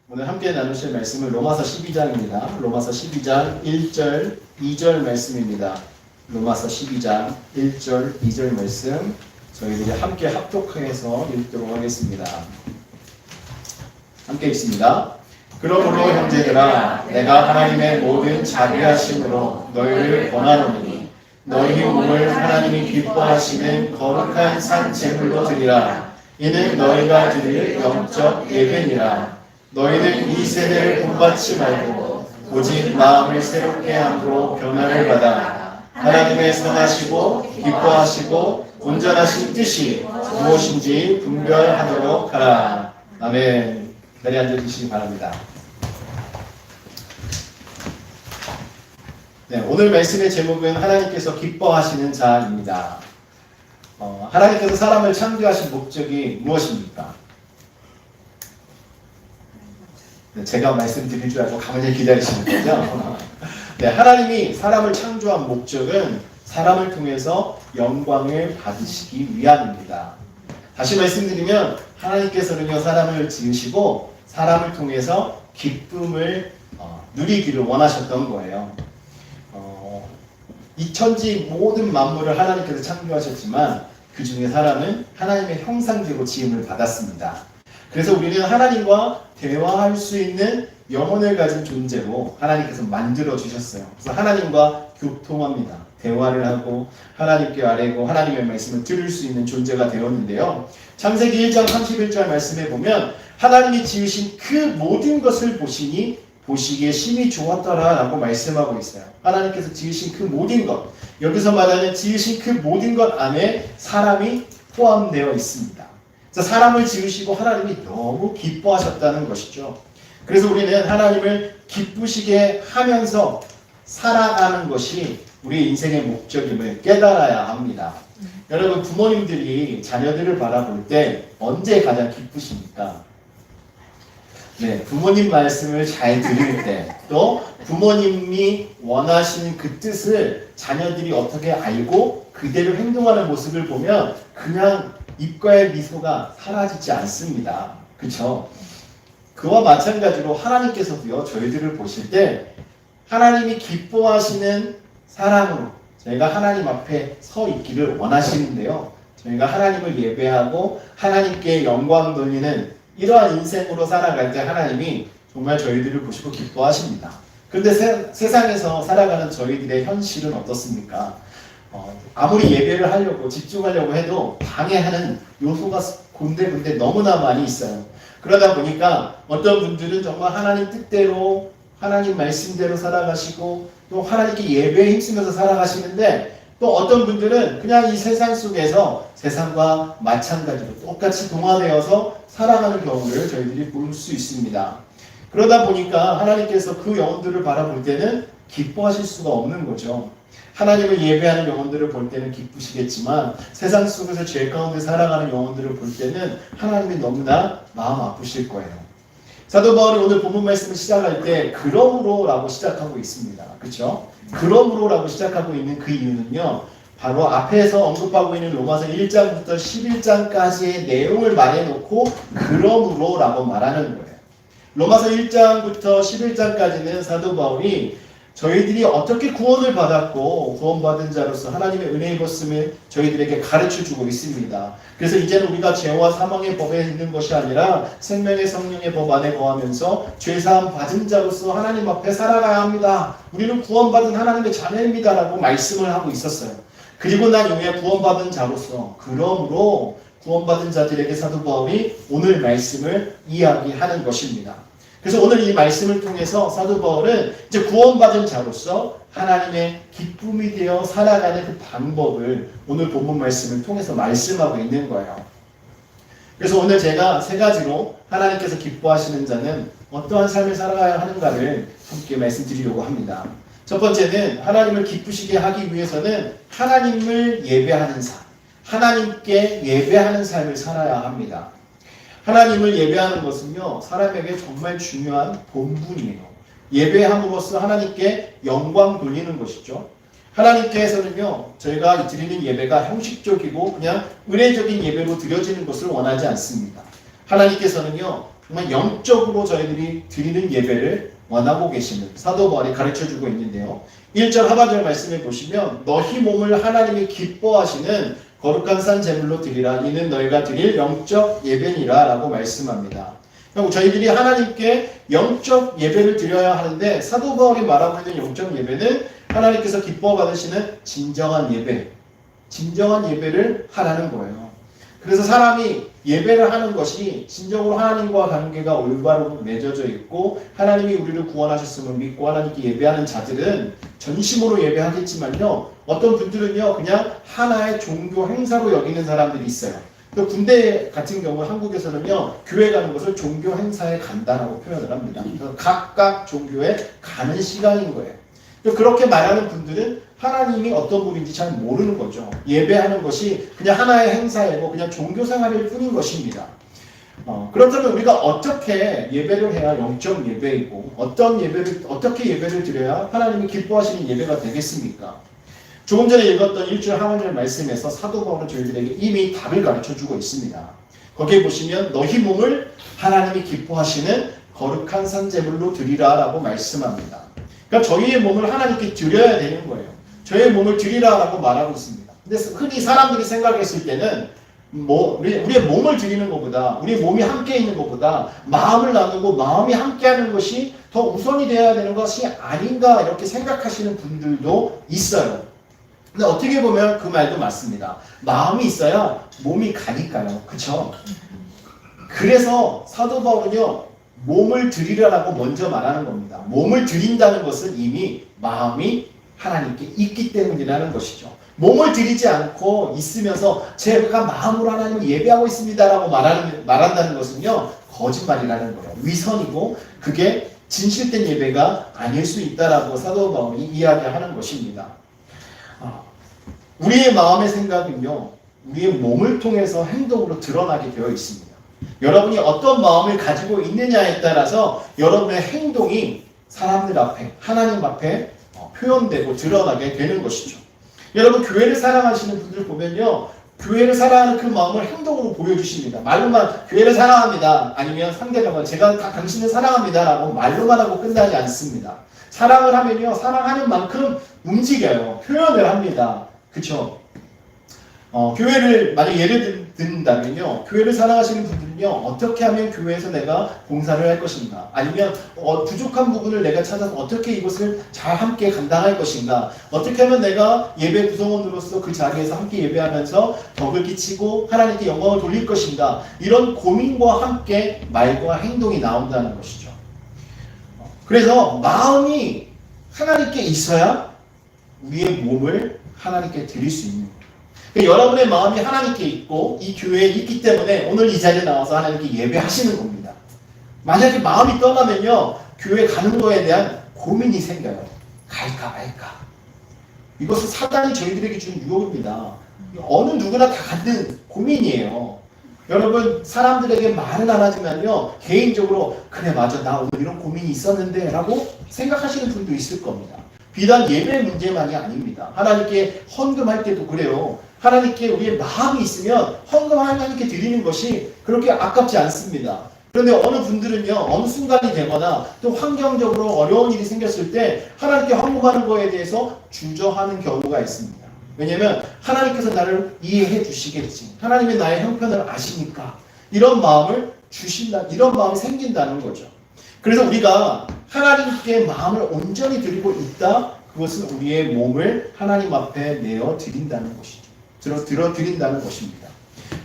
오늘 함께 나누실 말씀은 로마서 12장입니다. 로마서 12장 1절, 2절 말씀입니다. 로마서 12장 1절, 2절 말씀 저희들이 함께 합독해서 읽도록 하겠습니다. 함께 읽습니다. 그러므로 형제들아 내가 하나님의 모든 자비하심으로 너희를 권하노니 너희 몸을 하나님이 기뻐하시는 거룩한 산 제물로 드리라. 이는 너희가 드릴 영적 예배니라. 너희는 이 세대를 본받지 말고 오직 마음을 새롭게 함으로 변화를 받아 하나님의 선하시고 기뻐하시고 온전하신 뜻이 무엇인지 분별하도록 하라. 아멘. 자리에 앉아주시기 바랍니다. 네, 오늘 말씀의 제목은 하나님께서 기뻐하시는 자입니다. 하나님께서 사람을 창조하신 목적이 무엇입니까? 네, 제가 말씀드릴 줄 알고 가만히 기다리시는 거죠? 네, 하나님이 사람을 창조한 목적은 사람을 통해서 영광을 받으시기 위함입니다. 다시 말씀드리면 하나님께서는요 사람을 지으시고 사람을 통해서 기쁨을 누리기를 원하셨던 거예요. 이 천지 모든 만물을 하나님께서 창조하셨지만 그 중에 사람은 하나님의 형상대로 지음을 받았습니다. 그래서 우리는 하나님과 대화할 수 있는 영혼을 가진 존재로 하나님께서 만들어 주셨어요. 그래서 하나님과 교통합니다. 대화를 하고 하나님께 아뢰고 하나님의 말씀을 들을 수 있는 존재가 되었는데요. 창세기 1장 31절 말씀에 보면 하나님이 지으신 그 모든 것을 보시니 보시기에 심히 좋았더라 라고 말씀하고 있어요. 하나님께서 지으신 그 모든 것, 여기서 말하는 지으신 그 모든 것 안에 사람이 포함되어 있습니다. 그래서 사람을 지으시고 하나님이 너무 기뻐하셨다는 것이죠. 그래서 우리는 하나님을 기쁘시게 하면서 살아가는 것이 우리 인생의 목적임을 깨달아야 합니다. 여러분, 부모님들이 자녀들을 바라볼 때 언제 가장 기쁘십니까? 네, 부모님 말씀을 잘 들을 때, 또 부모님이 원하시는 그 뜻을 자녀들이 어떻게 알고 그대로 행동하는 모습을 보면 그냥 입가의 미소가 사라지지 않습니다. 그렇죠? 그와 마찬가지로 하나님께서도요 저희들을 보실 때 하나님이 기뻐하시는 사람으로 저희가 하나님 앞에 서 있기를 원하시는데요. 저희가 하나님을 예배하고 하나님께 영광 돌리는 이러한 인생으로 살아갈 때 하나님이 정말 저희들을 보시고 기뻐하십니다. 그런데 세상에서 살아가는 저희들의 현실은 어떻습니까? 아무리 예배를 하려고 집중하려고 해도 방해하는 요소가 군데군데 너무나 많이 있어요. 그러다 보니까 어떤 분들은 정말 하나님 뜻대로 하나님 말씀대로 살아가시고 또 하나님께 예배에 힘쓰면서 살아가시는데 또 어떤 분들은 그냥 이 세상 속에서 세상과 마찬가지로 똑같이 동화되어서 살아가는 경우를 저희들이 볼 수 있습니다. 그러다 보니까 하나님께서 그 영혼들을 바라볼 때는 기뻐하실 수가 없는 거죠. 하나님을 예배하는 영혼들을 볼 때는 기쁘시겠지만 세상 속에서 죄 가운데 살아가는 영혼들을 볼 때는 하나님이 너무나 마음 아프실 거예요. 사도 바울이 오늘 본문 말씀을 시작할 때 그러므로 라고 시작하고 있습니다. 그렇죠? 그러므로 라고 시작하고 있는 그 이유는요. 바로 앞에서 언급하고 있는 로마서 1장부터 11장까지의 내용을 말해놓고 그러므로 라고 말하는 거예요. 로마서 1장부터 11장까지는 사도 바울이 저희들이 어떻게 구원을 받았고 구원받은 자로서 하나님의 은혜 입었음을 저희들에게 가르쳐주고 있습니다. 그래서 이제는 우리가 죄와 사망의 법에 있는 것이 아니라 생명의 성령의 법 안에 거하면서 죄사함 받은 자로서 하나님 앞에 살아가야 합니다. 우리는 구원받은 하나님의 자녀입니다 라고 말씀을 하고 있었어요. 그리고 난 이후에 구원받은 자로서 그러므로 구원받은 자들에게 사도 바울이 오늘 말씀을 이야기하는 것입니다. 그래서 오늘 이 말씀을 통해서 사도 바울은 이제 구원받은 자로서 하나님의 기쁨이 되어 살아가는 그 방법을 오늘 본문 말씀을 통해서 말씀하고 있는 거예요. 그래서 오늘 제가 세 가지로 하나님께서 기뻐하시는 자는 어떠한 삶을 살아가야 하는가를 함께 말씀드리려고 합니다. 첫 번째는 하나님을 기쁘시게 하기 위해서는 하나님을 예배하는 삶, 하나님께 예배하는 삶을 살아야 합니다. 하나님을 예배하는 것은요 사람에게 정말 중요한 본분이에요. 예배함으로써 하나님께 영광 돌리는 것이죠. 하나님께서는요 저희가 드리는 예배가 형식적이고 그냥 의례적인 예배로 드려지는 것을 원하지 않습니다. 하나님께서는요 정말 영적으로 저희들이 드리는 예배를 원하고 계시는 사도 바울이 가르쳐주고 있는데요. 1절 하반절 말씀에 보시면 너희 몸을 하나님이 기뻐하시는 거룩한 산 제물로 드리라. 이는 너희가 드릴 영적 예배니라 라고 말씀합니다. 저희들이 하나님께 영적 예배를 드려야 하는데 사도 바울이 말하고 있는 영적 예배는 하나님께서 기뻐 받으시는 진정한 예배, 진정한 예배를 하라는 거예요. 그래서 사람이 예배를 하는 것이 진정으로 하나님과 관계가 올바로 맺어져 있고 하나님이 우리를 구원하셨음을 믿고 하나님께 예배하는 자들은 전심으로 예배하겠지만요, 어떤 분들은요 그냥 하나의 종교 행사로 여기는 사람들이 있어요. 또 군대 같은 경우 한국에서는요 교회 가는 것을 종교 행사에 간다라고 표현을 합니다. 그래서 각각 종교에 가는 시간인 거예요. 그렇게 말하는 분들은 하나님이 어떤 분인지 잘 모르는 거죠. 예배하는 것이 그냥 하나의 행사이고 그냥 종교 생활일 뿐인 것입니다. 그렇다면 우리가 어떻게 예배를 해야 영적 예배이고 어떻게 예배를 드려야 하나님이 기뻐하시는 예배가 되겠습니까? 조금 전에 읽었던 1절 하반절 말씀에서 사도 바울은 저희들에게 이미 답을 가르쳐주고 있습니다. 거기에 보시면 너희 몸을 하나님이 기뻐하시는 거룩한 산제물로 드리라 라고 말씀합니다. 그러니까 저희의 몸을 하나님께 드려야 되는 거예요. 저희의 몸을 드리라 라고 말하고 있습니다. 근데 흔히 사람들이 생각했을 때는 우리의 몸을 드리는 것보다, 우리의 몸이 함께 있는 것보다 마음을 나누고 마음이 함께하는 것이 더 우선이 되어야 되는 것이 아닌가 이렇게 생각하시는 분들도 있어요. 근데 어떻게 보면 그 말도 맞습니다. 마음이 있어야 몸이 가니까요. 그쵸? 그래서 사도 바울은요 몸을 드리라라고 먼저 말하는 겁니다. 몸을 드린다는 것은 이미 마음이 하나님께 있기 때문이라는 것이죠. 몸을 드리지 않고 있으면서 제가 마음으로 하나님을 예배하고 있습니다라고 말한다는 것은요 거짓말이라는 거예요. 위선이고 그게 진실된 예배가 아닐 수 있다라고 사도 바울이 이야기하는 것입니다. 우리의 마음의 생각은요 우리의 몸을 통해서 행동으로 드러나게 되어 있습니다. 여러분이 어떤 마음을 가지고 있느냐에 따라서 여러분의 행동이 사람들 앞에, 하나님 앞에 표현되고 드러나게 되는 것이죠. 여러분 교회를 사랑하시는 분들 보면요 교회를 사랑하는 그 마음을 행동으로 보여주십니다. 말로만 교회를 사랑합니다. 아니면 상대방은 제가 당신을 사랑합니다 라고 말로만 하고 끝나지 않습니다. 사랑을 하면요 사랑하는 만큼 움직여요. 표현을 합니다. 그쵸? 교회를 만약 예를 든다면요 교회를 사랑하시는 분들은요 어떻게 하면 교회에서 내가 봉사를 할 것인가, 아니면 부족한 부분을 내가 찾아서 어떻게 이것을 잘 함께 감당할 것인가, 어떻게 하면 내가 예배 구성원으로서 그 자리에서 함께 예배하면서 덕을 끼치고 하나님께 영광을 돌릴 것인가, 이런 고민과 함께 말과 행동이 나온다는 것이죠. 그래서 마음이 하나님께 있어야 우리의 몸을 하나님께 드릴 수 있는 거예요. 여러분의 마음이 하나님께 있고 이 교회에 있기 때문에 오늘 이 자리에 나와서 하나님께 예배하시는 겁니다. 만약에 마음이 떠나면요 교회 가는 거에 대한 고민이 생겨요. 갈까 말까. 이것은 사단이 저희들에게 주는 유혹입니다. 어느 누구나 다 갖는 고민이에요. 여러분 사람들에게 말은 안 하지만요 개인적으로 그래 맞아 나 오늘 이런 고민이 있었는데 라고 생각하시는 분도 있을 겁니다. 비단 예배 문제만이 아닙니다. 하나님께 헌금할 때도 그래요. 하나님께 우리의 마음이 있으면 헌금 하나님께 드리는 것이 그렇게 아깝지 않습니다. 그런데 어느 분들은요 어느 순간이 되거나 또 환경적으로 어려운 일이 생겼을 때 하나님께 헌금하는 거에 대해서 주저하는 경우가 있습니다. 왜냐하면 하나님께서 나를 이해해 주시겠지, 하나님이 나의 형편을 아시니까 이런 마음을 주신다, 이런 마음이 생긴다는 거죠. 그래서 우리가 하나님께 마음을 온전히 드리고 있다, 그것은 우리의 몸을 하나님 앞에 내어 드린다는 것이죠. 들어 드린다는 것입니다.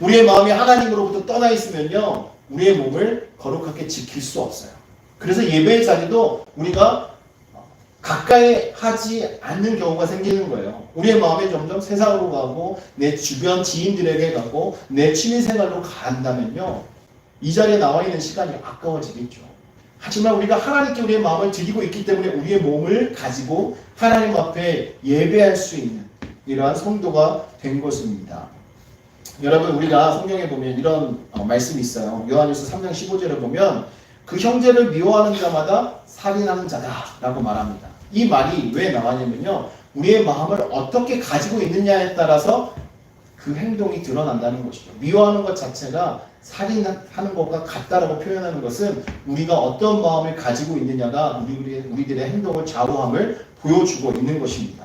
우리의 마음이 하나님으로부터 떠나 있으면요 우리의 몸을 거룩하게 지킬 수 없어요. 그래서 예배의 자리도 우리가 가까이 하지 않는 경우가 생기는 거예요. 우리의 마음이 점점 세상으로 가고 내 주변 지인들에게 가고 내 취미생활로 간다면요 이 자리에 나와 있는 시간이 아까워지겠죠. 하지만 우리가 하나님께 우리의 마음을 드리고 있기 때문에 우리의 몸을 가지고 하나님 앞에 예배할 수 있는 이러한 성도가 된 것입니다. 여러분 우리가 성경에 보면 이런 말씀이 있어요. 요한일서 3장 15절에 보면 그 형제를 미워하는 자마다 살인하는 자다 라고 말합니다. 이 말이 왜 나왔냐면요 우리의 마음을 어떻게 가지고 있느냐에 따라서 그 행동이 드러난다는 것이죠. 미워하는 것 자체가 살인하는 것과 같다라고 표현하는 것은 우리가 어떤 마음을 가지고 있느냐가 우리들의 행동을 좌우함을 보여주고 있는 것입니다.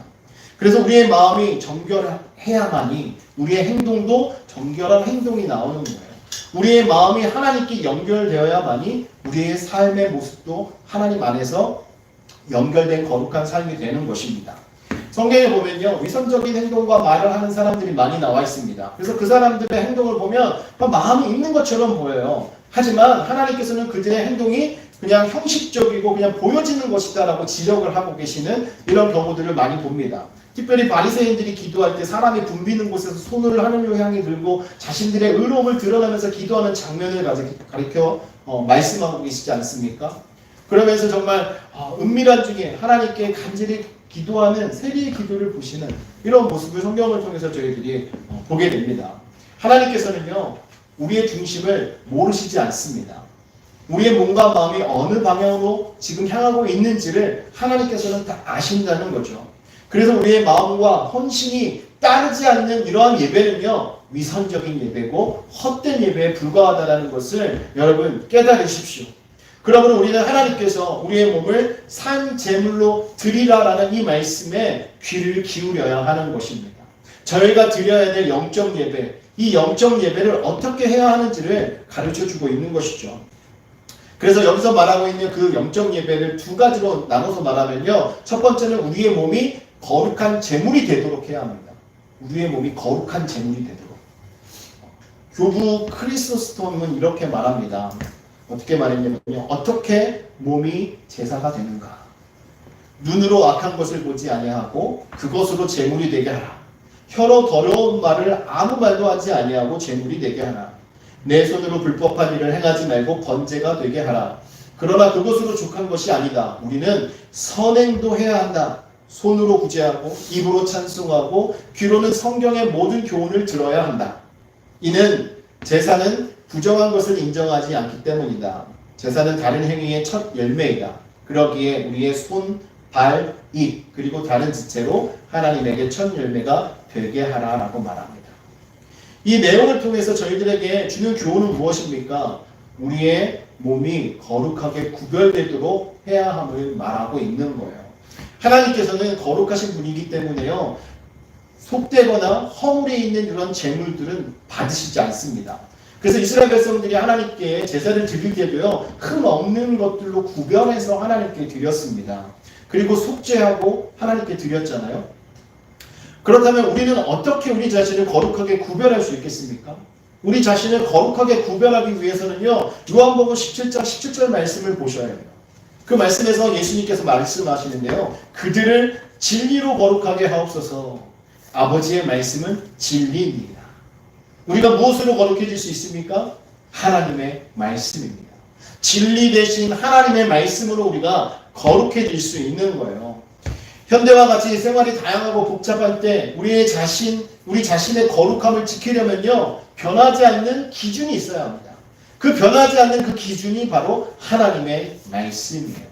그래서 우리의 마음이 정결해야만이 우리의 행동도 정결한 행동이 나오는 거예요. 우리의 마음이 하나님께 연결되어야만이 우리의 삶의 모습도 하나님 안에서 연결된 거룩한 삶이 되는 것입니다. 성경에 보면요, 위선적인 행동과 말을 하는 사람들이 많이 나와 있습니다. 그래서 그 사람들의 행동을 보면 마음이 있는 것처럼 보여요. 하지만 하나님께서는 그들의 행동이 그냥 형식적이고 그냥 보여지는 것이다라고 지적을 하고 계시는 이런 경우들을 많이 봅니다. 특별히 바리새인들이 기도할 때 사람이 붐비는 곳에서 손을 하늘로 향해 들고 자신들의 의로움을 드러내면서 기도하는 장면을 가리켜 말씀하고 계시지 않습니까? 그러면서 정말 은밀한 중에 하나님께 간절히 기도하는 세리의 기도를 보시는 이런 모습을 성경을 통해서 저희들이 보게 됩니다. 하나님께서는요, 우리의 중심을 모르시지 않습니다. 우리의 몸과 마음이 어느 방향으로 지금 향하고 있는지를 하나님께서는 다 아신다는 거죠. 그래서 우리의 마음과 헌신이 따르지 않는 이러한 예배는요, 위선적인 예배고 헛된 예배에 불과하다는 것을 여러분 깨달으십시오. 그러므로 우리는 하나님께서 우리의 몸을 산 제물로 드리라라는 이 말씀에 귀를 기울여야 하는 것입니다. 저희가 드려야 될 영적 예배, 이 영적 예배를 어떻게 해야 하는지를 가르쳐주고 있는 것이죠. 그래서 여기서 말하고 있는 그 영적 예배를 두 가지로 나눠서 말하면요, 첫 번째는 우리의 몸이 거룩한 제물이 되도록 해야 합니다. 우리의 몸이 거룩한 제물이 되도록. 교부 크리소스톰은 이렇게 말합니다. 어떻게 말했냐면요, 어떻게 몸이 제사가 되는가? 눈으로 악한 것을 보지 아니하고 그것으로 제물이 되게 하라. 혀로 더러운 말을 아무 말도 하지 아니하고 제물이 되게 하라. 내 손으로 불법한 일을 행하지 말고 번제가 되게 하라. 그러나 그것으로 족한 것이 아니다. 우리는 선행도 해야 한다. 손으로 구제하고 입으로 찬송하고 귀로는 성경의 모든 교훈을 들어야 한다. 이는 제사는 부정한 것을 인정하지 않기 때문이다. 제사는 다른 행위의 첫 열매이다. 그러기에 우리의 손, 발, 입 그리고 다른 지체로 하나님에게 첫 열매가 되게 하라라고 말합니다. 이 내용을 통해서 저희들에게 주는 교훈은 무엇입니까? 우리의 몸이 거룩하게 구별되도록 해야 함을 말하고 있는 거예요. 하나님께서는 거룩하신 분이기 때문에요, 속되거나 허물이 있는 이런 재물들은 받으시지 않습니다. 그래서 이스라엘 백성들이 하나님께 제사를 드릴 때도요, 흠 없는 것들로 구별해서 하나님께 드렸습니다. 그리고 속죄하고 하나님께 드렸잖아요. 그렇다면 우리는 어떻게 우리 자신을 거룩하게 구별할 수 있겠습니까? 우리 자신을 거룩하게 구별하기 위해서는요, 요한복음 17장 17절 말씀을 보셔야 해요. 그 말씀에서 예수님께서 말씀하시는데요, 그들을 진리로 거룩하게 하옵소서. 아버지의 말씀은 진리입니다. 우리가 무엇으로 거룩해질 수 있습니까? 하나님의 말씀입니다. 진리 대신 하나님의 말씀으로 우리가 거룩해질 수 있는 거예요. 현대와 같이 생활이 다양하고 복잡할 때 우리 자신의 거룩함을 지키려면요, 변하지 않는 기준이 있어야 합니다. 그 변하지 않는 그 기준이 바로 하나님의 말씀이에요.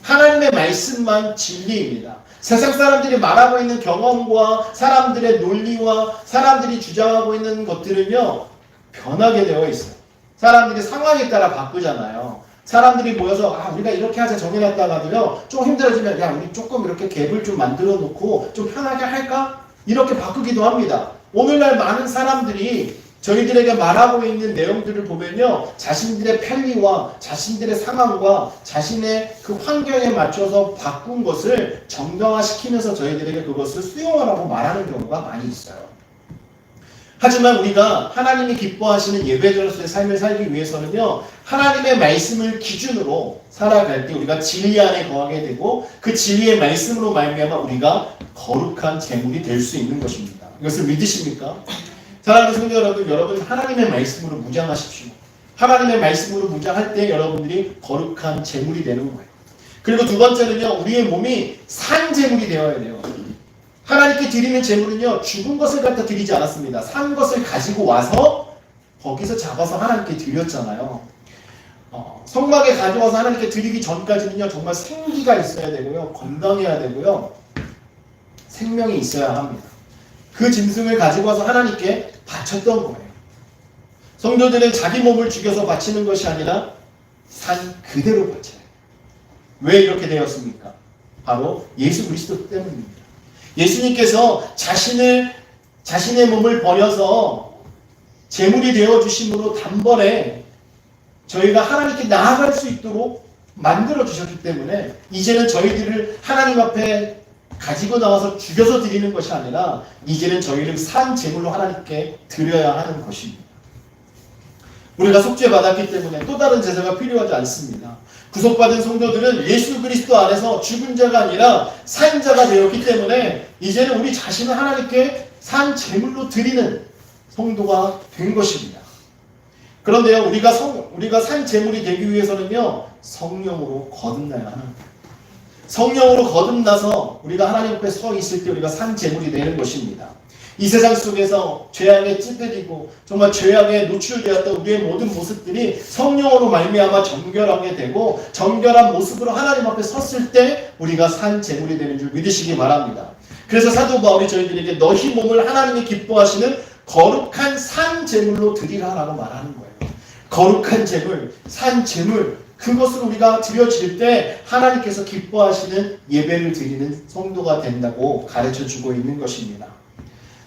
하나님의 말씀만 진리입니다. 세상 사람들이 말하고 있는 경험과 사람들의 논리와 사람들이 주장하고 있는 것들은요, 변하게 되어 있어요. 사람들이 상황에 따라 바꾸잖아요. 사람들이 모여서 우리가 이렇게 하자 정해놨다가도요, 좀 힘들어지면 우리 조금 이렇게 갭을 좀 만들어 놓고 좀 편하게 할까? 이렇게 바꾸기도 합니다. 오늘날 많은 사람들이 저희들에게 말하고 있는 내용들을 보면요, 자신들의 편리와 자신들의 상황과 자신의 그 환경에 맞춰서 바꾼 것을 정당화시키면서 저희들에게 그것을 수용하라고 말하는 경우가 많이 있어요. 하지만 우리가 하나님이 기뻐하시는 예배자로서의 삶을 살기 위해서는요, 하나님의 말씀을 기준으로 살아갈 때 우리가 진리 안에 거하게 되고 그 진리의 말씀으로 말미암아 우리가 거룩한 제물이 될 수 있는 것입니다. 이것을 믿으십니까? 사랑하는 성도 여러분 하나님의 말씀으로 무장하십시오. 하나님의 말씀으로 무장할 때 여러분들이 거룩한 제물이 되는 거예요. 그리고 두 번째는요, 우리의 몸이 산 제물이 되어야 돼요. 하나님께 드리는 제물은요, 죽은 것을 갖다 드리지 않았습니다. 산 것을 가지고 와서 거기서 잡아서 하나님께 드렸잖아요. 성막에 가져와서 하나님께 드리기 전까지는요, 정말 생기가 있어야 되고요, 건강해야 되고요, 생명이 있어야 합니다. 그 짐승을 가지고 와서 하나님께 바쳤던 거예요. 성도들은 자기 몸을 죽여서 바치는 것이 아니라 산 그대로 바쳐요. 왜 이렇게 되었습니까? 바로 예수 그리스도 때문입니다. 예수님께서 자신의 몸을 버려서 제물이 되어주심으로 단번에 저희가 하나님께 나아갈 수 있도록 만들어주셨기 때문에 이제는 저희들을 하나님 앞에 가지고 나와서 죽여서 드리는 것이 아니라 이제는 저희를 산 제물로 하나님께 드려야 하는 것입니다. 우리가 속죄받았기 때문에 또 다른 제사가 필요하지 않습니다. 구속받은 성도들은 예수 그리스도 안에서 죽은 자가 아니라 산 자가 되었기 때문에 이제는 우리 자신을 하나님께 산 제물로 드리는 성도가 된 것입니다. 그런데요, 우리가 산 제물이 되기 위해서는요, 성령으로 거듭나야 합니다. 성령으로 거듭나서 우리가 하나님 앞에 서 있을 때 우리가 산 제물이 되는 것입니다. 이 세상 속에서 죄악에 찌들이고 정말 죄악에 노출되었던 우리의 모든 모습들이 성령으로 말미암아 정결하게 되고 정결한 모습으로 하나님 앞에 섰을 때 우리가 산 제물이 되는 줄 믿으시기 바랍니다. 그래서 사도 바울이 저희들에게 너희 몸을 하나님이 기뻐하시는 거룩한 산 제물로 드리라라고 말하는 거예요. 거룩한 제물, 산 제물, 그것을 우리가 드려질 때 하나님께서 기뻐하시는 예배를 드리는 성도가 된다고 가르쳐주고 있는 것입니다.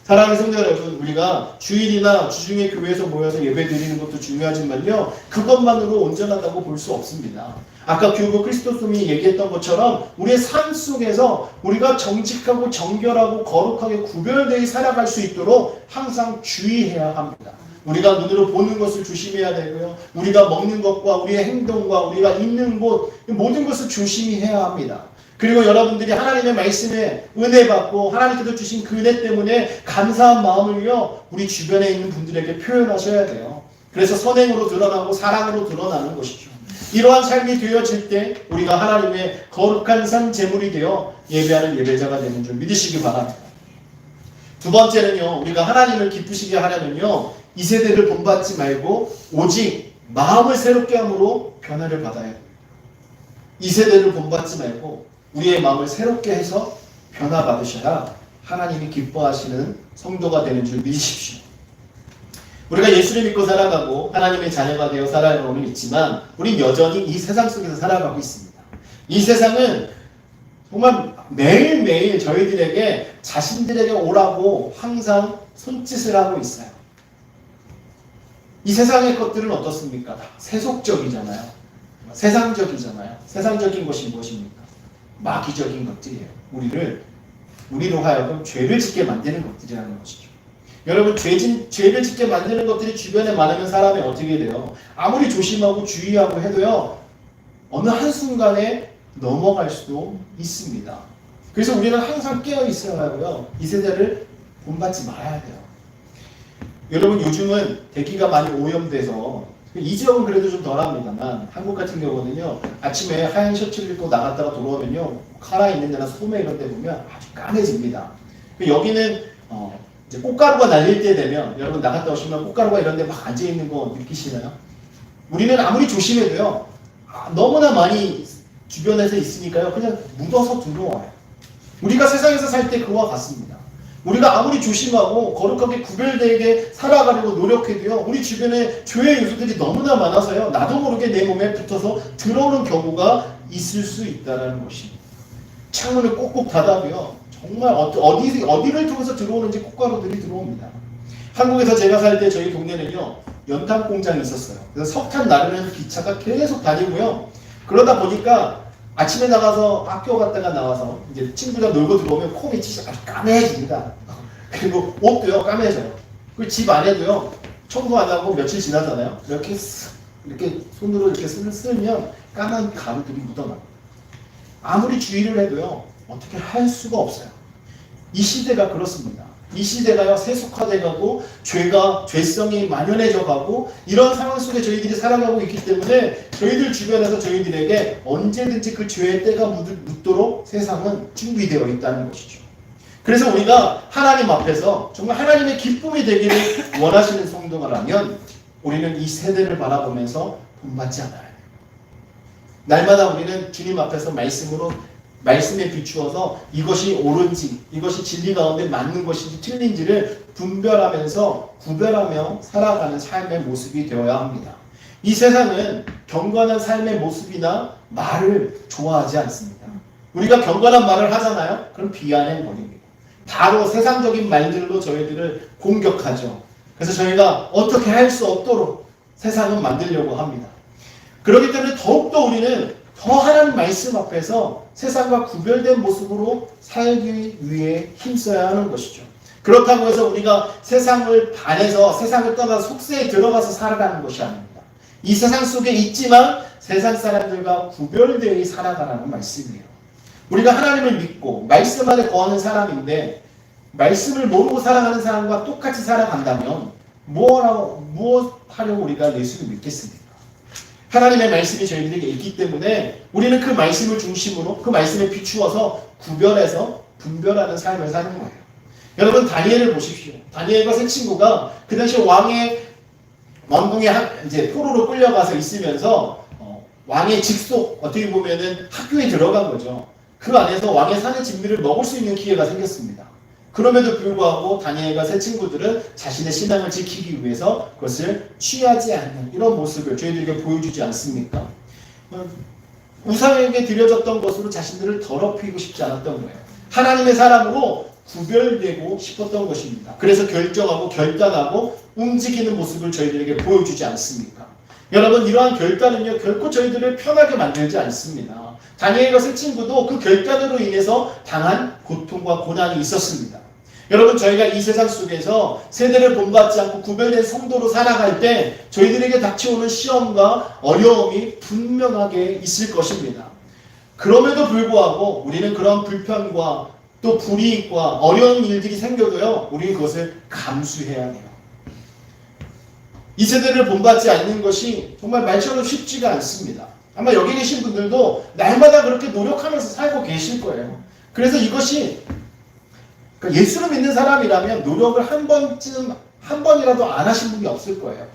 사랑하는 성도 여러분, 우리가 주일이나 주중에 교회에서 모여서 예배 드리는 것도 중요하지만요, 그것만으로 온전하다고 볼 수 없습니다. 아까 교부 크리스토스님이 얘기했던 것처럼 우리의 삶 속에서 우리가 정직하고 정결하고 거룩하게 구별되어 살아갈 수 있도록 항상 주의해야 합니다. 우리가 눈으로 보는 것을 조심해야 되고요, 우리가 먹는 것과 우리의 행동과 우리가 있는 곳, 모든 것을 조심히 해야 합니다. 그리고 여러분들이 하나님의 말씀에 은혜 받고 하나님께서 주신 그 은혜 때문에 감사한 마음을요, 우리 주변에 있는 분들에게 표현하셔야 돼요. 그래서 선행으로 드러나고 사랑으로 드러나는 것이죠. 이러한 삶이 되어질 때 우리가 하나님의 거룩한 산 제물이 되어 예배하는 예배자가 되는 줄 믿으시기 바랍니다. 두 번째는요, 우리가 하나님을 기쁘시게 하려면요, 이 세대를 본받지 말고 오직 마음을 새롭게 함으로 변화를 받아야 돼요. 이 세대를 본받지 말고 우리의 마음을 새롭게 해서 변화받으셔야 하나님이 기뻐하시는 성도가 되는 줄 믿으십시오. 우리가 예수를 믿고 살아가고 하나님의 자녀가 되어 살아가고는 있지만 우린 여전히 이 세상 속에서 살아가고 있습니다. 이 세상은 정말 매일매일 저희들에게 자신들에게 오라고 항상 손짓을 하고 있어요. 이 세상의 것들은 어떻습니까? 다 세속적이잖아요. 세상적이잖아요. 세상적인 것이 무엇입니까? 마귀적인 것들이에요. 우리로 하여금 죄를 짓게 만드는 것들이라는 것이죠. 여러분, 죄를 짓게 만드는 것들이 주변에 많으면 사람이 어떻게 돼요? 아무리 조심하고 주의하고 해도요, 어느 한순간에 넘어갈 수도 있습니다. 그래서 우리는 항상 깨어 있어야 하고요, 이 세대를 본받지 말아야 돼요. 여러분, 요즘은 대기가 많이 오염돼서 이 지역은 그래도 좀 덜합니다만 한국 같은 경우는요, 아침에 하얀 셔츠를 입고 나갔다가 돌아오면요, 카라 있는 데나 소매 이런 데 보면 아주 까매집니다. 여기는 이제 꽃가루가 날릴 때 되면, 여러분 나갔다 오시면 꽃가루가 이런 데 막 앉아있는 거 느끼시나요? 우리는 아무리 조심해도요, 너무나 많이 주변에서 있으니까요, 그냥 묻어서 들어와요. 우리가 세상에서 살 때 그와 같습니다. 우리가 아무리 조심하고 거룩하게 구별되게 살아가려고 노력해도요, 우리 주변에 죄의 요소들이 너무나 많아서요, 나도 모르게 내 몸에 붙어서 들어오는 경우가 있을 수 있다는 것입니다. 창문을 꼭꼭 닫아도요, 정말 어디를 통해서 들어오는지 꽃가루들이 들어옵니다. 한국에서 제가 살 때 저희 동네는요, 연탄 공장이 있었어요. 그래서 석탄 나르는 기차가 계속 다니고요, 그러다 보니까 아침에 나가서 학교 갔다가 나와서 이제 친구들 놀고 들어오면 코 밑이 아주 까매집니다. 그리고 옷도요, 까매져요. 그리고 집 안에도요, 청소 안 하고 며칠 지나잖아요. 이렇게 손으로 이렇게 쓸면 까만 가루들이 묻어나요. 아무리 주의를 해도요, 어떻게 할 수가 없어요. 이 시대가 그렇습니다. 이 시대가요, 세속화돼가고 죄성이 만연해져가고 이런 상황 속에 저희들이 살아가고 있기 때문에 저희들 주변에서 저희들에게 언제든지 그 죄의 때가 묻도록 세상은 준비되어 있다는 것이죠. 그래서 우리가 하나님 앞에서 정말 하나님의 기쁨이 되기를 원하시는 성도라면 우리는 이 세대를 바라보면서 본받지 않아야 해요. 날마다 우리는 주님 앞에서 말씀으로 말씀에 비추어서 이것이 옳은지, 이것이 진리 가운데 맞는 것인지 틀린지를 분별하면서 구별하며 살아가는 삶의 모습이 되어야 합니다. 이 세상은 경건한 삶의 모습이나 말을 좋아하지 않습니다. 우리가 경건한 말을 하잖아요. 그럼 비아냥거립니다. 바로 세상적인 말들로 저희들을 공격하죠. 그래서 저희가 어떻게 할 수 없도록 세상은 만들려고 합니다. 그렇기 때문에 더욱더 우리는 더 하나님 말씀 앞에서 세상과 구별된 모습으로 살기 위해 힘써야 하는 것이죠. 그렇다고 해서 우리가 세상을 반해서 세상을 떠나 속세에 들어가서 살아가는 것이 아닙니다. 이 세상 속에 있지만 세상 사람들과 구별되어 살아가라는 말씀이에요. 우리가 하나님을 믿고 말씀 안에 거하는 사람인데 말씀을 모르고 살아가는 사람과 똑같이 살아간다면 무엇하려고 우리가 예수를 믿겠습니까? 하나님의 말씀이 저희들에게 있기 때문에 우리는 그 말씀을 중심으로 그 말씀에 비추어서 구별해서 분별하는 삶을 사는 거예요. 여러분 다니엘을 보십시오. 다니엘과 세 친구가 그 당시 왕의 왕궁에 이제 포로로 끌려가서 있으면서 왕의 직속 어떻게 보면은 학교에 들어간 거죠. 그 안에서 왕의 산의 진미를 먹을 수 있는 기회가 생겼습니다. 그럼에도 불구하고 다니엘과 세 친구들은 자신의 신앙을 지키기 위해서 그것을 취하지 않는 이런 모습을 저희들에게 보여주지 않습니까? 우상에게 드려졌던 것으로 자신들을 더럽히고 싶지 않았던 거예요. 하나님의 사람으로 구별되고 싶었던 것입니다. 그래서 결정하고 결단하고 움직이는 모습을 저희들에게 보여주지 않습니까? 여러분 이러한 결단은요 결코 저희들을 편하게 만들지 않습니다. 다니엘과 세 친구도 그 결단으로 인해서 당한 고통과 고난이 있었습니다. 여러분 저희가 이 세상 속에서 세대를 본받지 않고 구별된 성도로 살아갈 때 저희들에게 닥쳐오는 시험과 어려움이 분명하게 있을 것입니다. 그럼에도 불구하고 우리는 그런 불편과 또 불이익과 어려운 일들이 생겨도요 우리는 그것을 감수해야 해요. 이 세대를 본받지 않는 것이 정말 말처럼 쉽지가 않습니다. 아마 여기 계신 분들도 날마다 그렇게 노력하면서 살고 계실 거예요. 그래서 이것이 예수를 믿는 사람이라면 노력을 한 번이라도 안 하신 분이 없을 거예요.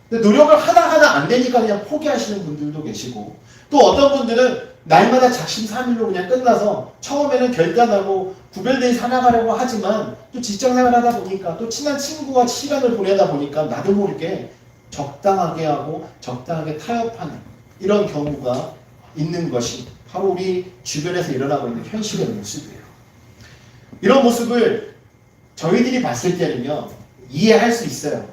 근데 노력을 하다 안 되니까 그냥 포기하시는 분들도 계시고 또 어떤 분들은 날마다 작심삼일로 그냥 끝나서 처음에는 결단하고 구별되어 살아가려고 하지만 또 직장생활 하다 보니까 또 친한 친구와 시간을 보내다 보니까 나도 모르게 적당하게 하고 적당하게 타협하는 이런 경우가 있는 것이 바로 우리 주변에서 일어나고 있는 현실의 모습이에요. 이런 모습을 저희들이 봤을 때는요 이해할 수 있어요.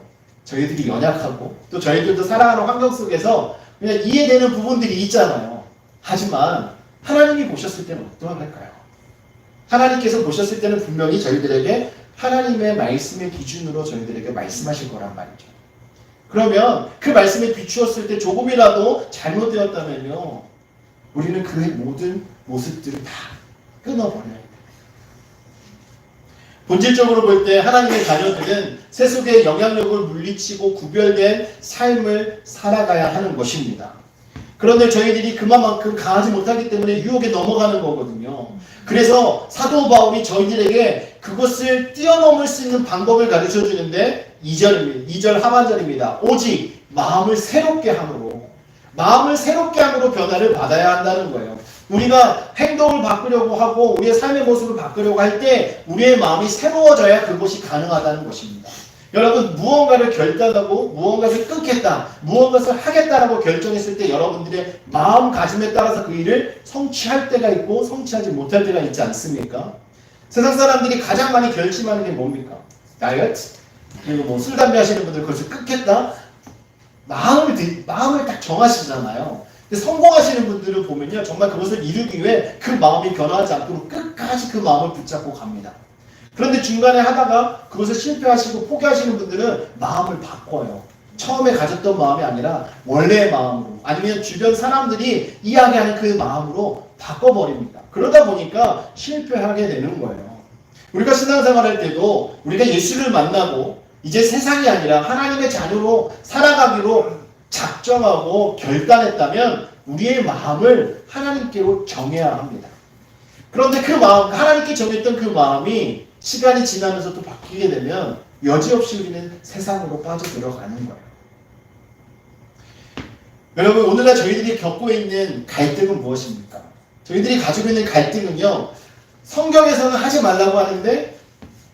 저희들이 연약하고 또 저희들도 살아가는 환경 속에서 그냥 이해되는 부분들이 있잖아요. 하지만 하나님이 보셨을 때는 어떠할까요? 하나님께서 보셨을 때는 분명히 저희들에게 하나님의 말씀의 기준으로 저희들에게 말씀하실 거란 말이죠. 그러면 그 말씀에 비추었을 때 조금이라도 잘못되었다면요 우리는 그 모든 모습들을 다 끊어버려야 돼요. 본질적으로 볼 때 하나님의 자녀들은 세속의 영향력을 물리치고 구별된 삶을 살아가야 하는 것입니다. 그런데 저희들이 그만큼 강하지 못하기 때문에 유혹에 넘어가는 거거든요. 그래서 사도 바울이 저희들에게 그것을 뛰어넘을 수 있는 방법을 가르쳐 주는데 2절 하반절입니다. 오직 마음을 새롭게 함으로 변화를 받아야 한다는 거예요. 우리가 행동을 바꾸려고 하고 우리의 삶의 모습을 바꾸려고 할 때 우리의 마음이 새로워져야 그것이 가능하다는 것입니다. 여러분 무언가를 결단하고 무언가를 끊겠다, 무언가를 하겠다라고 결정했을 때 여러분들의 마음가짐에 따라서 그 일을 성취할 때가 있고 성취하지 못할 때가 있지 않습니까? 세상 사람들이 가장 많이 결심하는 게 뭡니까? 다이어트? 그리고 술, 담배 하시는 분들 그것을 끊겠다? 마음을 딱 정하시잖아요. 근데 성공하시는 분들을 보면요 정말 그것을 이루기 위해 그 마음이 변화하지 않도록 끝까지 그 마음을 붙잡고 갑니다. 그런데 중간에 하다가 그것을 실패하시고 포기하시는 분들은 마음을 바꿔요. 처음에 가졌던 마음이 아니라 원래의 마음으로 아니면 주변 사람들이 이야기하는 그 마음으로 바꿔버립니다. 그러다 보니까 실패하게 되는 거예요. 우리가 신앙생활할 때도 우리가 예수를 만나고 이제 세상이 아니라 하나님의 자녀로 살아가기로 작정하고 결단했다면 우리의 마음을 하나님께로 정해야 합니다. 그런데 그 마음, 하나님께 정했던 그 마음이 시간이 지나면서 또 바뀌게 되면 여지없이 우리는 세상으로 빠져들어가는 거예요. 여러분 오늘날 저희들이 겪고 있는 갈등은 무엇입니까? 저희들이 가지고 있는 갈등은요, 성경에서는 하지 말라고 하는데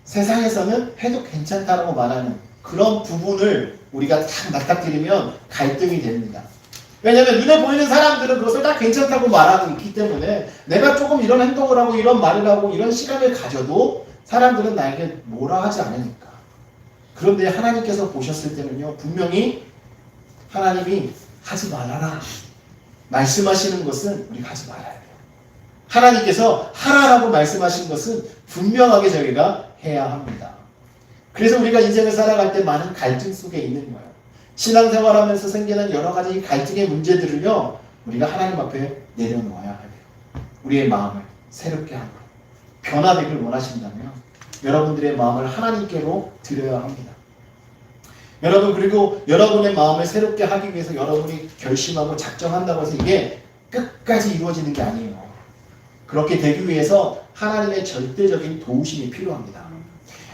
세상에서는 해도 괜찮다라고 말하는 그런 부분을 우리가 딱 맞닥뜨리면 갈등이 됩니다. 왜냐하면 눈에 보이는 사람들은 그것을 다 괜찮다고 말하고 있기 때문에 내가 조금 이런 행동을 하고 이런 말을 하고 이런 시간을 가져도 사람들은 나에게 뭐라 하지 않으니까. 그런데 하나님께서 보셨을 때는요, 분명히 하나님이 하지 말아라 말씀하시는 것은 우리가 하지 말아야 돼요. 하나님께서 하라라고 말씀하신 것은 분명하게 저희가 해야 합니다. 그래서 우리가 인생을 살아갈 때 많은 갈등 속에 있는 거예요. 신앙생활하면서 생기는 여러 가지 갈등의 문제들을요, 우리가 하나님 앞에 내려놓아야 해요. 우리의 마음을 새롭게 하고 변화되길 원하신다면 여러분들의 마음을 하나님께로 드려야 합니다. 여러분, 그리고 여러분의 마음을 새롭게 하기 위해서 여러분이 결심하고 작정한다고 해서 이게 끝까지 이루어지는 게 아니에요. 그렇게 되기 위해서 하나님의 절대적인 도우심이 필요합니다.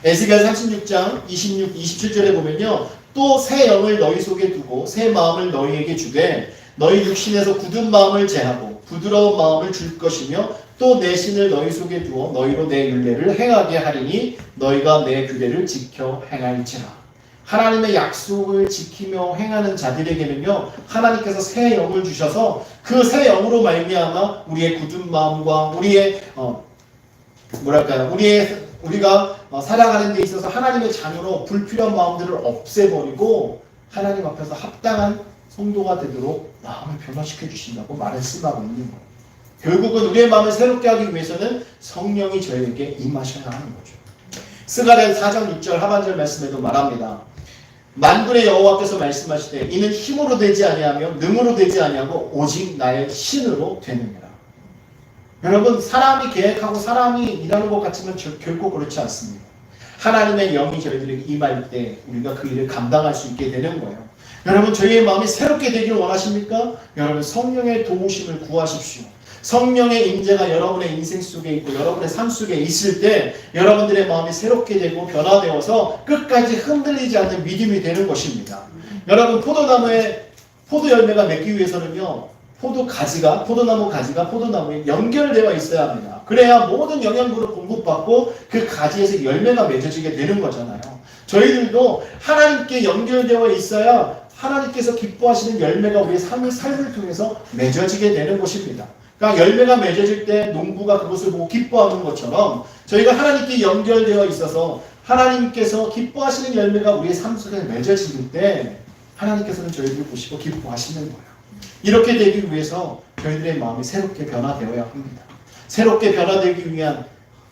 에스겔 36장 26, 27절에 보면요, 또 새 영을 너희 속에 두고 새 마음을 너희에게 주되 너희 육신에서 굳은 마음을 제하고 부드러운 마음을 줄 것이며 또 내 신을 너희 속에 두어 너희로 내 율례를 행하게 하리니 너희가 내 규례를 지켜 행할지라. 하나님의 약속을 지키며 행하는 자들에게는요, 하나님께서 새 영을 주셔서 그 새 영으로 말미암아 우리의 굳은 마음과 우리의 우리가 살아가는 데 있어서 하나님의 자녀로 불필요한 마음들을 없애버리고 하나님 앞에서 합당한 성도가 되도록 마음을 변화시켜 주신다고 말씀하고 있는 거예요. 결국은 우리의 마음을 새롭게 하기 위해서는 성령이 저에게 임하셔야 하는 거죠. 스가랴 4장 6절 하반절 말씀에도 말합니다. 만군의 여호와께서 말씀하시되 이는 힘으로 되지 아니하며 능으로 되지 아니하고 오직 나의 신으로 되느니라. 여러분, 사람이 계획하고 사람이 일하는 것 같지만 결코 그렇지 않습니다. 하나님의 영이 저희들에게 임할 때 우리가 그 일을 감당할 수 있게 되는 거예요. 여러분, 저희의 마음이 새롭게 되기를 원하십니까? 여러분, 성령의 도우심을 구하십시오. 성령의 임재가 여러분의 인생 속에 있고 여러분의 삶 속에 있을 때 여러분들의 마음이 새롭게 되고 변화되어서 끝까지 흔들리지 않는 믿음이 되는 것입니다. 여러분, 포도나무에 포도 열매가 맺기 위해서는요, 포도나무 가지가 포도나무에 연결되어 있어야 합니다. 그래야 모든 영양분을 공급받고 그 가지에서 열매가 맺어지게 되는 거잖아요. 저희들도 하나님께 연결되어 있어야 하나님께서 기뻐하시는 열매가 우리의 삶을 통해서 맺어지게 되는 것입니다. 그러니까 열매가 맺어질 때 농부가 그것을 보고 기뻐하는 것처럼 저희가 하나님께 연결되어 있어서 하나님께서 기뻐하시는 열매가 우리의 삶 속에 맺어질 때 하나님께서는 저희들을 보시고 기뻐하시는 거예요. 이렇게 되기 위해서 저희들의 마음이 새롭게 변화되어야 합니다. 새롭게 변화되기 위한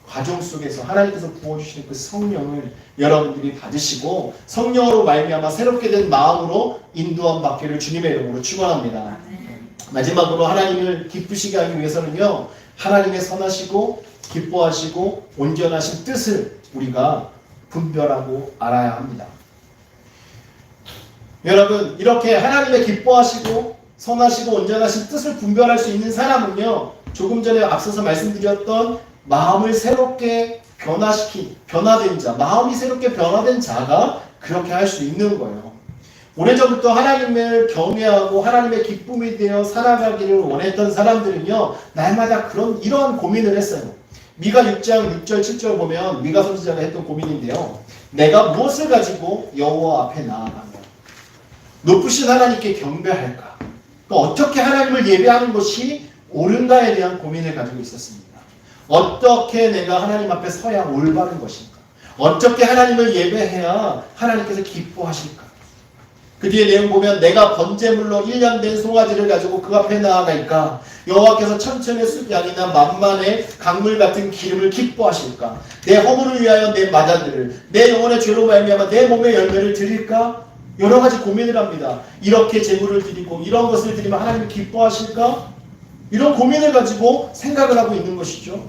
과정 속에서 하나님께서 부어주시는 그 성령을 여러분들이 받으시고 성령으로 말미암아 새롭게 된 마음으로 인도함 받기를 주님의 이름으로 축원합니다. 마지막으로 하나님을 기쁘시게 하기 위해서는요, 하나님의 선하시고 기뻐하시고 온전하신 뜻을 우리가 분별하고 알아야 합니다. 여러분, 이렇게 하나님의 기뻐하시고 선하시고 온전하신 뜻을 분별할 수 있는 사람은요, 조금 전에 앞서서 말씀드렸던 마음을 새롭게 변화된 자, 마음이 새롭게 변화된 자가 그렇게 할 수 있는 거예요. 오래전부터 하나님을 경외하고 하나님의 기쁨이 되어 살아가기를 원했던 사람들은요, 날마다 이러한 고민을 했어요. 미가 6장 6절 7절 보면 미가 선지자가 했던 고민인데요. 내가 무엇을 가지고 여호와 앞에 나아가며 높으신 하나님께 경배할까? 어떻게 하나님을 예배하는 것이 옳은가에 대한 고민을 가지고 있었습니다. 어떻게 내가 하나님 앞에 서야 올바른 것인가? 어떻게 하나님을 예배해야 하나님께서 기뻐하실까? 그 뒤에 내용 보면 내가 번제물로 1년 된 송아지를 가지고 그 앞에 나아갈까? 여호와께서 천천의 숫양이나 만만의 강물 같은 기름을 기뻐하실까? 내 허물을 위하여 내 마다들을, 내 영혼의 죄로 말미암아 내 몸의 열매를 드릴까? 여러 가지 고민을 합니다. 이렇게 제물을 드리고 이런 것을 드리면 하나님 기뻐하실까? 이런 고민을 가지고 생각을 하고 있는 것이죠.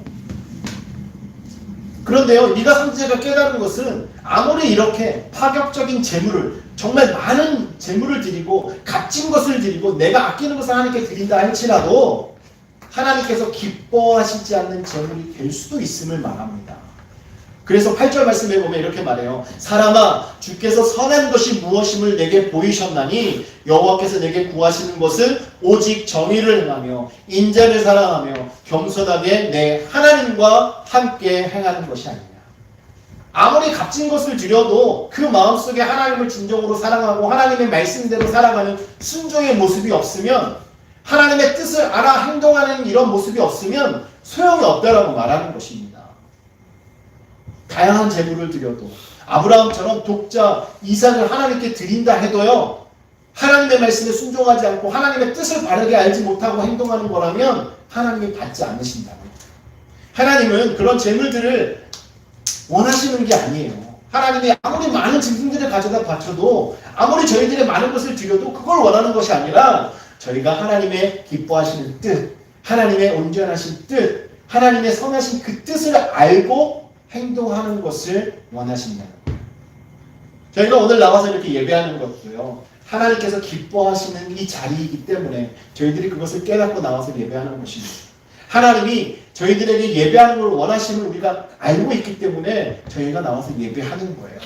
그런데요, 미가 선지자가 깨달은 것은 아무리 이렇게 파격적인 제물을, 정말 많은 제물을 드리고 값진 것을 드리고 내가 아끼는 것을 하나님께 드린다 할지라도 하나님께서 기뻐하시지 않는 제물이 될 수도 있음을 말합니다. 그래서 8절 말씀에 보면 이렇게 말해요. 사람아, 주께서 선한 것이 무엇임을 내게 보이셨나니 여호와께서 내게 구하시는 것은 오직 정의를 행하며 인자를 사랑하며 겸손하게 내 하나님과 함께 행하는 것이 아니냐. 아무리 값진 것을 드려도 그 마음속에 하나님을 진정으로 사랑하고 하나님의 말씀대로 살아가는 순종의 모습이 없으면, 하나님의 뜻을 알아 행동하는 이런 모습이 없으면 소용이 없다라고 말하는 것입니다. 다양한 재물을 드려도, 아브라함처럼 독자 이삭을 하나님께 드린다 해도요, 하나님의 말씀에 순종하지 않고 하나님의 뜻을 바르게 알지 못하고 행동하는 거라면 하나님이 받지 않으신다는 거예요. 하나님은 그런 재물들을 원하시는 게 아니에요. 하나님이 아무리 많은 짐승들을 가져다 바쳐도, 아무리 저희들의 많은 것을 드려도 그걸 원하는 것이 아니라 저희가 하나님의 기뻐하시는 뜻, 하나님의 온전하신 뜻, 하나님의 선하신 그 뜻을 알고 행동하는 것을 원하신다는 거예요. 저희가 오늘 나와서 이렇게 예배하는 것도요, 하나님께서 기뻐하시는 이 자리이기 때문에 저희들이 그것을 깨닫고 나와서 예배하는 것입니다. 하나님이 저희들에게 예배하는 걸 원하심을 우리가 알고 있기 때문에 저희가 나와서 예배하는 거예요.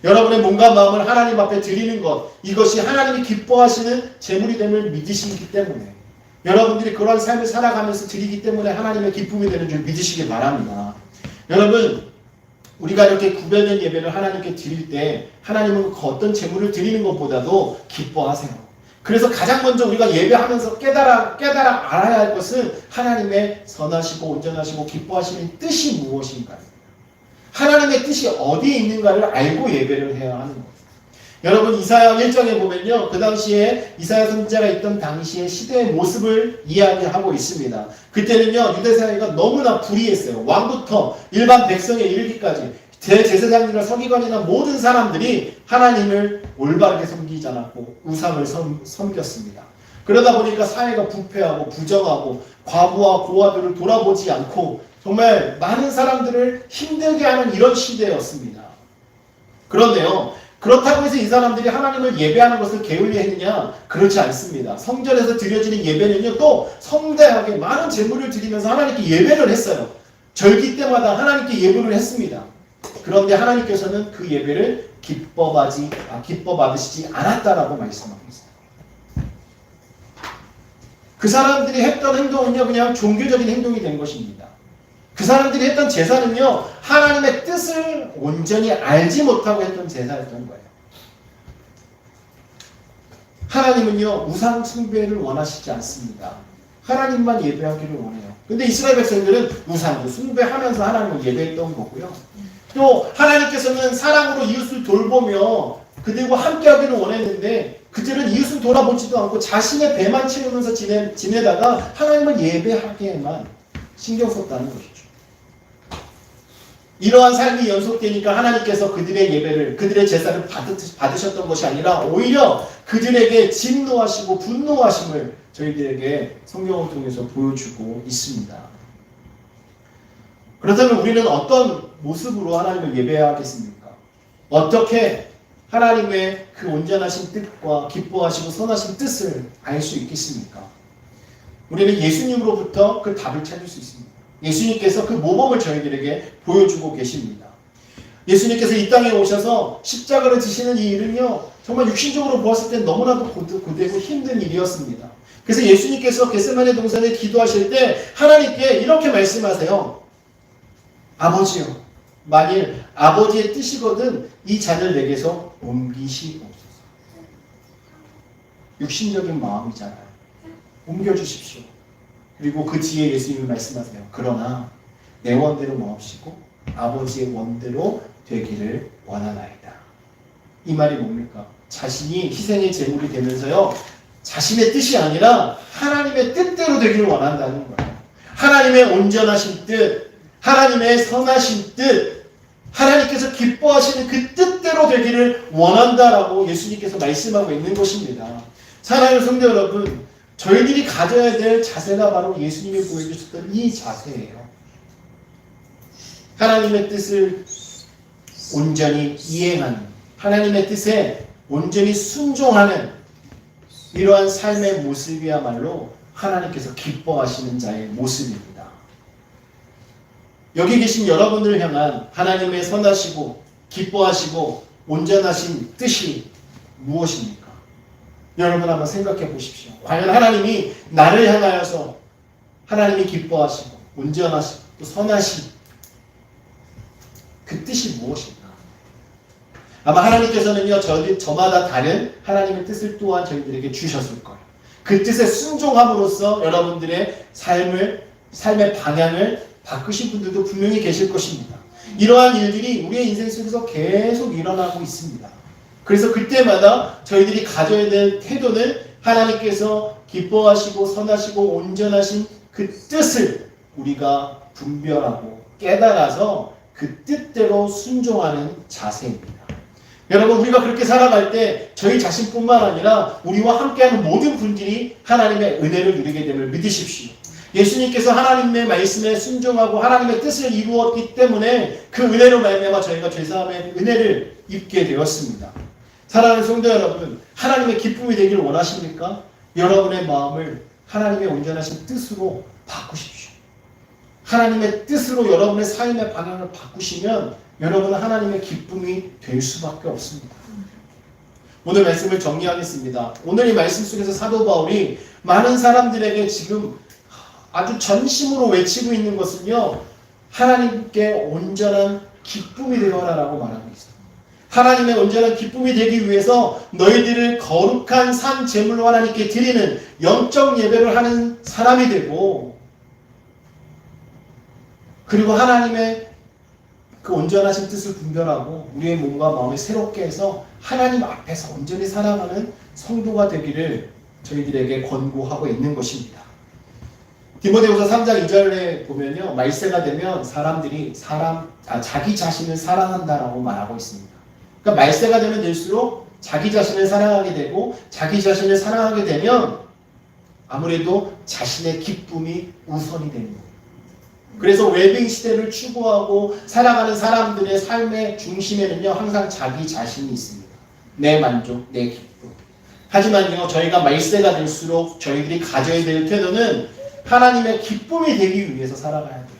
여러분의 몸과 마음을 하나님 앞에 드리는 것, 이것이 하나님이 기뻐하시는 제물이 됨을 믿으시기 때문에, 여러분들이 그런 삶을 살아가면서 드리기 때문에 하나님의 기쁨이 되는 줄 믿으시기 바랍니다. 여러분, 우리가 이렇게 구별된 예배를 하나님께 드릴 때 하나님은 그 어떤 제물을 드리는 것보다도 기뻐하세요. 그래서 가장 먼저 우리가 예배하면서 깨달아 알아야 할 것은 하나님의 선하시고 온전하시고 기뻐하시는 뜻이 무엇인가요? 하나님의 뜻이 어디에 있는가를 알고 예배를 해야 하는 거예요. 여러분, 이사야 1장에 보면요, 그 당시에 이사야 선지자가 있던 당시의 시대의 모습을 이야기하고 있습니다. 그때는요, 유대 사회가 너무나 불의했어요. 왕부터 일반 백성에 이르기까지 대제사장이나 서기관이나 모든 사람들이 하나님을 올바르게 섬기지 않았고 우상을 섬겼습니다. 그러다 보니까 사회가 부패하고 부정하고 과부와 고아들을 돌아보지 않고 정말 많은 사람들을 힘들게 하는 이런 시대였습니다. 그런데요, 그렇다고 해서 이 사람들이 하나님을 예배하는 것을 게을리 했느냐? 그렇지 않습니다. 성전에서 드려지는 예배는요, 또 성대하게 많은 제물을 드리면서 하나님께 예배를 했어요. 절기 때마다 하나님께 예배를 했습니다. 그런데 하나님께서는 그 예배를 기뻐 받으시지 않았다라고 말씀하고 있어요. 그 사람들이 했던 행동은요, 그냥 종교적인 행동이 된 것입니다. 그 사람들이 했던 제사는요, 하나님의 뜻을 온전히 알지 못하고 했던 제사였던 거예요. 하나님은요, 우상 숭배를 원하시지 않습니다. 하나님만 예배하기를 원해요. 근데 이스라엘 백성들은 우상도 숭배하면서 하나님을 예배했던 거고요. 또 하나님께서는 사랑으로 이웃을 돌보며 그들과 함께하기를 원했는데 그들은 이웃을 돌아보지도 않고 자신의 배만 채우면서 지내다가 하나님을 예배하게만 신경 썼다는 것이죠. 이러한 삶이 연속되니까 하나님께서 그들의 예배를, 그들의 제사를 받으셨던 것이 아니라 오히려 그들에게 진노하시고 분노하심을 저희들에게 성경을 통해서 보여주고 있습니다. 그렇다면 우리는 어떤 모습으로 하나님을 예배하겠습니까? 어떻게 하나님의 그 온전하신 뜻과 기뻐하시고 선하신 뜻을 알 수 있겠습니까? 우리는 예수님으로부터 그 답을 찾을 수 있습니다. 예수님께서 그 모범을 저희들에게 보여주고 계십니다. 예수님께서 이 땅에 오셔서 십자가를 지시는 이 일은요, 정말 육신적으로 보았을 때 너무나도 고되고 힘든 일이었습니다. 그래서 예수님께서 겟세마네 동산에 기도하실 때 하나님께 이렇게 말씀하세요. 아버지요, 만일 아버지의 뜻이거든 이 잔을 내게서 옮기시옵소서. 육신적인 마음이잖아요. 옮겨주십시오. 그리고 그 뒤에 예수님이 말씀하세요. 그러나 내 원대로 마옵시고 아버지의 원대로 되기를 원하나이다. 이 말이 뭡니까? 자신이 희생의 제물이 되면서요, 자신의 뜻이 아니라 하나님의 뜻대로 되기를 원한다는 거예요. 하나님의 온전하신 뜻, 하나님의 선하신 뜻, 하나님께서 기뻐하시는 그 뜻대로 되기를 원한다라고 예수님께서 말씀하고 있는 것입니다. 사랑하는 성도 여러분, 저희들이 가져야 될 자세가 바로 예수님이 보여주셨던 이 자세예요. 하나님의 뜻을 온전히 이행하는, 하나님의 뜻에 온전히 순종하는 이러한 삶의 모습이야말로 하나님께서 기뻐하시는 자의 모습입니다. 여기 계신 여러분들을 향한 하나님의 선하시고 기뻐하시고 온전하신 뜻이 무엇입니까? 여러분 한번 생각해 보십시오. 과연 하나님이 나를 향하여서 하나님이 기뻐하시고 온전하시고 또 선하신 그 뜻이 무엇일까? 아마 하나님께서는요, 저마다 다른 하나님의 뜻을 또한 저희들에게 주셨을 거예요. 그 뜻에 순종함으로써 여러분들의 삶의 방향을 바꾸신 분들도 분명히 계실 것입니다. 이러한 일들이 우리의 인생 속에서 계속 일어나고 있습니다. 그래서 그때마다 저희들이 가져야 될 태도는 하나님께서 기뻐하시고 선하시고 온전하신 그 뜻을 우리가 분별하고 깨달아서 그 뜻대로 순종하는 자세입니다. 여러분, 우리가 그렇게 살아갈 때 저희 자신뿐만 아니라 우리와 함께하는 모든 분들이 하나님의 은혜를 누리게 됨을 믿으십시오. 예수님께서 하나님의 말씀에 순종하고 하나님의 뜻을 이루었기 때문에 그 은혜로 말미암아 저희가 죄사함의 은혜를 입게 되었습니다. 사랑하는 성도 여러분, 하나님의 기쁨이 되기를 원하십니까? 여러분의 마음을 하나님의 온전하신 뜻으로 바꾸십시오. 하나님의 뜻으로 여러분의 삶의 방향을 바꾸시면 여러분은 하나님의 기쁨이 될 수밖에 없습니다. 오늘 말씀을 정리하겠습니다. 오늘 이 말씀 속에서 사도 바울이 많은 사람들에게 지금 아주 전심으로 외치고 있는 것은요, 하나님께 온전한 기쁨이 되어라라고 말하고 있습니다. 하나님의 온전한 기쁨이 되기 위해서 너희들을 거룩한 산 제물로 하나님께 드리는 영적 예배를 하는 사람이 되고, 그리고 하나님의 그 온전하신 뜻을 분별하고 우리의 몸과 마음을 새롭게 해서 하나님 앞에서 온전히 살아가는 성도가 되기를 저희들에게 권고하고 있는 것입니다. 디모데후서 3장 2절에 보면요, 말세가 되면 사람들이 자기 자신을 사랑한다라고 말하고 있습니다. 그러니까 말세가 되면 될수록 자기 자신을 사랑하게 되고, 자기 자신을 사랑하게 되면 아무래도 자신의 기쁨이 우선이 되는 거예요. 그래서 웰빙 시대를 추구하고 살아가는 사람들의 삶의 중심에는요, 항상 자기 자신이 있습니다. 내 만족, 내 기쁨. 하지만요, 저희가 말세가 될수록 저희들이 가져야 될 태도는 하나님의 기쁨이 되기 위해서 살아가야 돼요.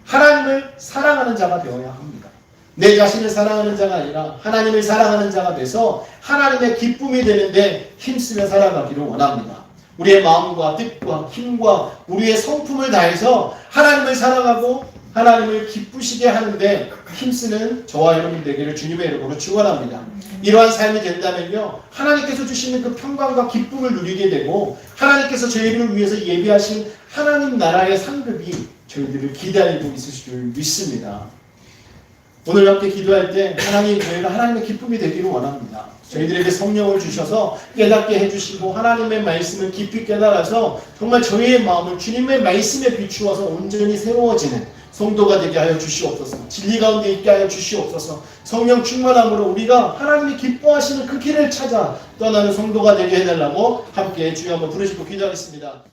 하나님을 사랑하는 자가 되어야 합니다. 내 자신을 사랑하는 자가 아니라 하나님을 사랑하는 자가 돼서 하나님의 기쁨이 되는데 힘쓰며 살아가기를 원합니다. 우리의 마음과 뜻과 힘과 우리의 성품을 다해서 하나님을 사랑하고 하나님을 기쁘시게 하는데 힘쓰는 저와 여러분 되기를 주님의 이름으로 축원합니다. 이러한 삶이 된다면요, 하나님께서 주시는 그 평강과 기쁨을 누리게 되고 하나님께서 저희를 위해서 예비하신 하나님 나라의 상급이 저희들을 기다리고 있을 줄 믿습니다. 오늘 함께 기도할 때 하나님, 저희가 하나님의 기쁨이 되기를 원합니다. 저희들에게 성령을 주셔서 깨닫게 해주시고 하나님의 말씀을 깊이 깨달아서 정말 저희의 마음을 주님의 말씀에 비추어서 온전히 새로워지는 성도가 되게 하여 주시옵소서. 진리 가운데 있게 하여 주시옵소서. 성령 충만함으로 우리가 하나님이 기뻐하시는 그 길을 찾아 떠나는 성도가 되게 해달라고 함께 주여 한번 부르시고 기도하겠습니다.